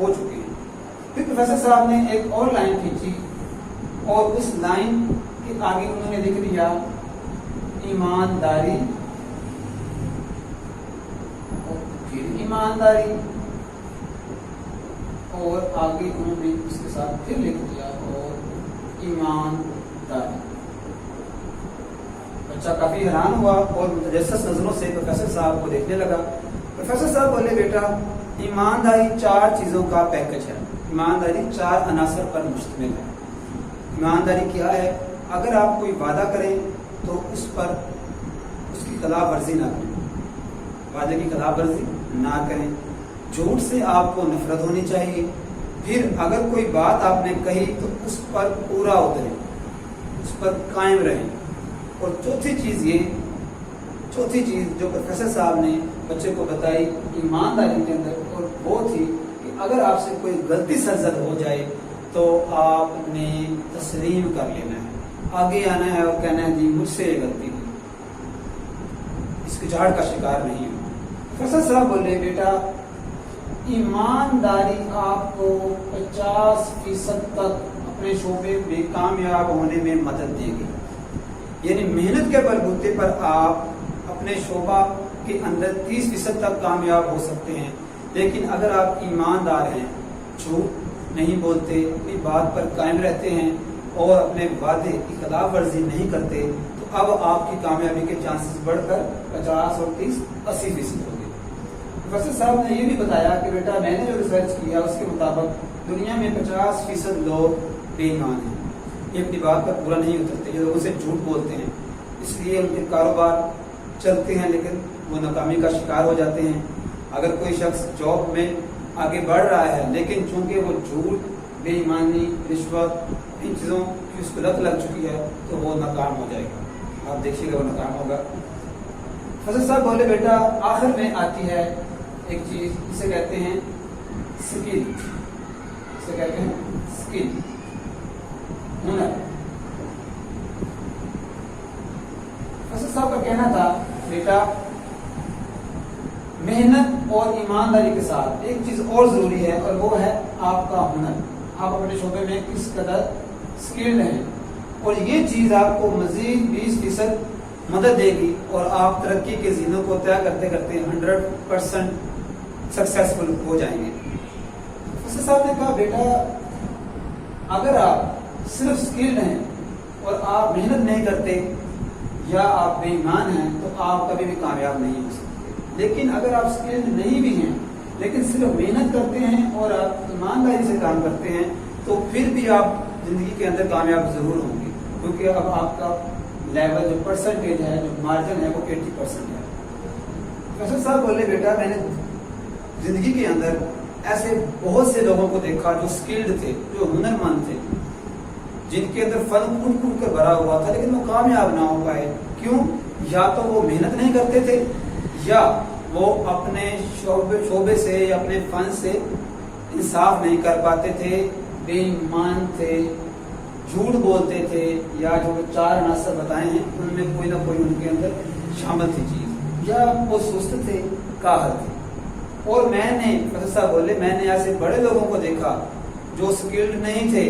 ہو چکے ہیں۔ پھر پروفیسر صاحب نے ایک اور لائن کھینچی اور اس لائن کے آگے انہوں نے لکھ دیا ایمانداری، پھر ایمانداری، اور آگے انہوں نے اس کے ساتھ پھر لکھ دیا اور ایمانداری۔ بچہ کافی حیران ہوا اور متجسس نظروں سے پروفیسر صاحب کو دیکھنے لگا۔ پروفیسر صاحب بولے بیٹا ایمانداری 4 چیزوں کا پیکج ہے، ایمانداری 4 عناصر پر مشتمل ہے۔ ایمانداری کیا ہے؟ اگر آپ کوئی وعدہ کریں تو اس کی خلاف ورزی نہ کریں، وعدے کی خلاف ورزی نہ کریں۔ جھوٹ سے آپ کو نفرت ہونی چاہیے۔ پھر اگر کوئی بات آپ نے کہی تو اس پر پورا اتریں، اس پر قائم رہیں۔ اور چوتھی چیز جو پروفیسر صاحب نے بچے کو بتائی ایمانداری کے اندر، اور وہ تھی کہ اگر آپ سے کوئی غلطی سرزد ہو جائے تو آپ نے تسلیم کر لینا ہے، آگے آنا ہے اور کہنا ہے جی مجھ سے یہ غلطی ہوئی، اس کی جھاڑ کا شکار نہیں ہو۔ پروفیسر صاحب بولے بیٹا ایمانداری آپ کو 50% تک اپنے شعبے میں کامیاب ہونے میں مدد دے گی، یعنی محنت کے بلبوتے پر آپ اپنے شعبہ کے اندر 30% تک کامیاب ہو سکتے ہیں۔ لیکن اگر آپ ایماندار ہیں، جھوٹ نہیں بولتے، اپنی بات پر قائم رہتے ہیں اور اپنے وعدے کی خلاف ورزی نہیں کرتے تو اب آپ کی کامیابی کے چانسز بڑھ کر 50 اور 30 80% ہو گئے۔ پروفیسر صاحب نے یہ بھی بتایا کہ بیٹا میں نے جو ریسرچ کیا اس کے مطابق دنیا میں 50% لوگ بے ایمان ہیں، یہ اپنی بات پر پورا نہیں اترتے، یہ لوگوں سے جھوٹ بولتے ہیں، اس لیے ان کے کاروبار چلتے ہیں لیکن وہ ناکامی کا شکار ہو جاتے ہیں۔ اگر کوئی شخص جاب میں آگے بڑھ رہا ہے لیکن چونکہ وہ جھوٹ، بے ایمانی، رشوت، ان چیزوں کی اس کو لت لگ چکی ہے تو وہ ناکام ہو جائے گا، آپ دیکھیے گا وہ ناکام ہوگا۔ فضل صاحب بولے بیٹا آخر میں آتی ہے ایک چیز، اسے کہتے ہیں سکل، اسے کہتے ہیں سکل، ہنر۔ فضل صاحب کا کہنا تھا بیٹا محنت اور ایمانداری کے ساتھ ایک چیز اور ضروری ہے اور وہ ہے آپ کا ہنر، آپ اپنے شعبے میں کس قدر سکلڈ ہیں، اور یہ چیز آپ کو مزید 20% مدد دے گی اور آپ ترقی کے زینوں کو طے کرتے کرتے 100% سکسیسفل ہو جائیں گے۔ فضل صاحب نے کہا بیٹا اگر آپ صرف سکلڈ ہیں اور آپ محنت نہیں کرتے یا آپ بے ایمان ہیں تو آپ کبھی بھی کامیاب نہیں ہو سکتے، لیکن اگر آپ سکلڈ نہیں بھی ہیں لیکن صرف محنت کرتے ہیں اور آپ ایمانداری سے کام کرتے ہیں تو پھر بھی آپ زندگی کے اندر کامیاب ضرور ہوں گے، کیونکہ اب آپ کا لیول جو پرسنٹیج ہے، جو مارجن ہے وہ 80% ہے۔ فیصل صاحب بولے بیٹا میں نے زندگی کے اندر ایسے بہت سے لوگوں کو دیکھا جو سکلڈ تھے، جو ہنر مند تھے، جن کے اندر فن کھود کھود کر بھرا ہوا تھا لیکن وہ کامیاب نہ ہو پائے۔ کیوں؟ یا تو وہ محنت نہیں کرتے تھے یا وہ اپنے شعبے سے یا اپنے فن سے انصاف نہیں کر پاتے تھے، بے ایمان تھے، جھوٹ بولتے تھے، یا جو 4 عناصر بتائے ہیں ان میں کوئی نہ کوئی ان کے اندر شامل تھی چیز، یا وہ سست تھے، کاہل تھے۔ اور میں نے فضل صاحب بولے میں نے ایسے بڑے لوگوں کو دیکھا جو سکلڈ نہیں تھے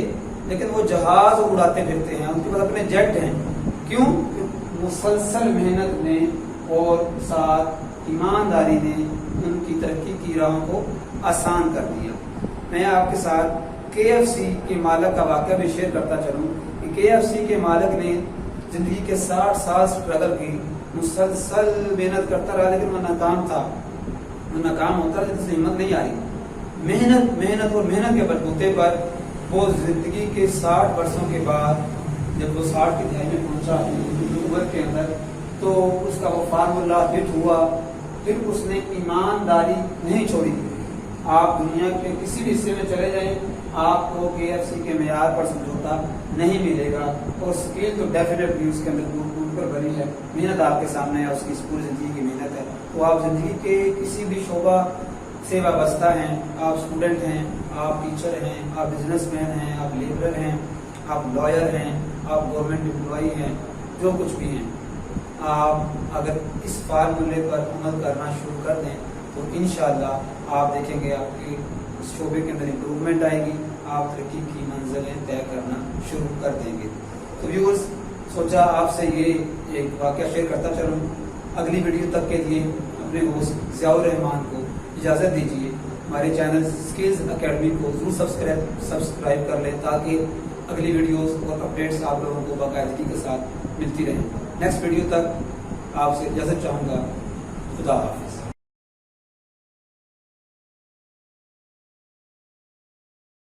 لیکن وہ جہاز اڑاتے پھرتے ہیں، ان کے پاس اپنے جیٹ ہیں۔ کیوں؟ مسلسل محنت نے اور ساتھ ایمانداری نے ان کی ترقی کی راہوں کو آسان کر دیا۔ میں آپ کے ساتھ KFC کے مالک کا واقعہ بھی شیئر کرتا چلوں کہ KFC کے مالک نے زندگی کے 60 سال اسٹرگل کی، مسلسل محنت کرتا رہا لیکن وہ ناکام تھا، وہ ناکام ہوتا رہا جس سے ہمت نہیں آئی۔ محنت اور محنت کے بلبوتے پر وہ زندگی کے 60 برسوں کے بعد جب وہ 60 کی دہائی میں پہنچا عمر کے اندر تو اس کا وہ فارمولہ ہٹ ہوا۔ پھر اس نے ایمانداری نہیں چھوڑی۔ آپ دنیا کے کسی بھی حصے میں چلے جائیں آپ کو KFC کے معیار پر سمجھوتا نہیں ملے گا، اور اسکل تو ڈیفینیٹلی اس کے اندر ٹوٹ کر بنی ہے، محنت آپ کے سامنے ہے، اس کی پوری زندگی کی محنت ہے۔ تو آپ زندگی کے کسی بھی شعبہ سے وابستہ ہیں، آپ اسٹوڈنٹ ہیں، آپ ٹیچر ہیں، آپ بزنس مین ہیں، آپ لیبرر ہیں، آپ لائر ہیں، آپ گورنمنٹ امپلائی ہیں، جو کچھ بھی ہیں، آپ اگر اس فارمولے پر عمل کرنا شروع کر دیں تو انشاءاللہ آپ دیکھیں گے آپ کے اس شعبے کے اندر امپروومنٹ آئے گی، آپ ترقی کی منزلیں طے کرنا شروع کر دیں گے۔ تو ویورز، سوچا آپ سے یہ ایک واقعہ شیئر کرتا چلوں۔ اگلی ویڈیو تک کے لیے اپنے ہوسٹ ضیاء الرحمان کو اجازت دیجیے۔ ہمارے چینل اسکلز اکیڈمی کو ضرور سبسکرائب کر لیں تاکہ اگلی ویڈیوز اور اپڈیٹس آپ لوگوں کو باقاعدگی کے ساتھ ملتی رہیں۔ نیکسٹ ویڈیو تک آپ سے اجازت چاہوں گا۔ خدا حافظ۔